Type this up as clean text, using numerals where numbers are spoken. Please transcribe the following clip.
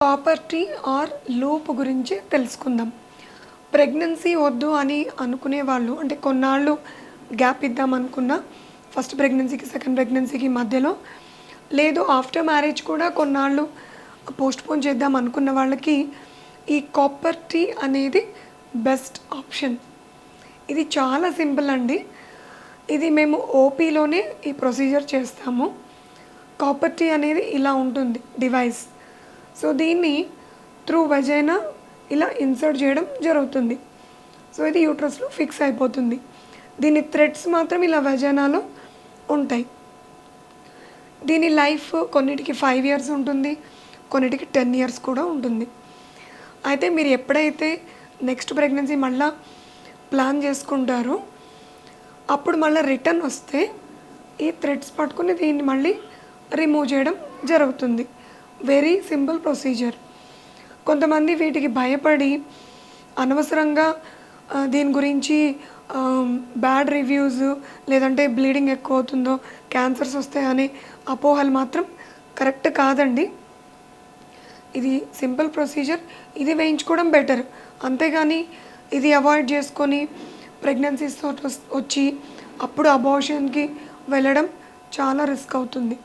Property or loop గురించి తెలుసుకుందాం. Pregnancy వద్దు అని అనుకునే వాళ్ళు అంటే కొన్నాళ్ళు గ్యాప్ ఇద్దాం అనుకున్నా ఫస్ట్ ప్రెగ్నెన్సీకి సెకండ్ ప్రెగ్నెన్సీకి మధ్యలో లేదు ఆఫ్టర్ మ్యారేజ్ కూడా కొన్నాళ్ళు పోస్ట్పోన్ చేద్దాం అనుకున్న వాళ్ళకి ఈ కాపర్ టీ అనేది బెస్ట్ ఆప్షన్. ఇది చాలా సింపుల్ అండి. ఇది మేము ఓపీలోనే ఈ ప్రొసీజర్ చేస్తాము. కాపర్ టీ అనేది ఇలా ఉంటుంది డివైస్. సో దీన్ని త్రూ వెజైనా ఇలా ఇన్సర్ట్ చేయడం జరుగుతుంది. సో ఇది యూట్రస్లో ఫిక్స్ అయిపోతుంది. దీని థ్రెడ్స్ మాత్రం ఇలా వెజైనాలో ఉంటాయి. దీని లైఫ్ కొన్నిటికి 5 years ఉంటుంది, కొన్నిటికి 10 years కూడా ఉంటుంది. అయితే మీరు ఎప్పుడైతే నెక్స్ట్ ప్రెగ్నెన్సీ మళ్ళీ ప్లాన్ చేసుకుంటారో అప్పుడు మళ్ళీ రిటర్న్ వస్తే ఈ థ్రెడ్స్ పట్టుకుని దీన్ని మళ్ళీ రిమూవ్ చేయడం జరుగుతుంది. Very simple procedure. కొంతమంది వీటికి భయపడి అనవసరంగా దీని గురించి బ్యాడ్ రివ్యూస్ లేదంటే బ్లీడింగ్ ఎక్కువ అవుతుందో క్యాన్సర్స్ వస్తాయనే అపోహలు మాత్రం కరెక్ట్ కాదండి. ఇది సింపుల్ ప్రొసీజర్. ఇది వేయించుకోవడం బెటర్. అంతేగాని ఇది అవాయిడ్ చేసుకొని ప్రెగ్నెన్సీస్ వచ్చి అప్పుడు అబార్షన్కి వెళ్ళడం చాలా రిస్క్ అవుతుంది.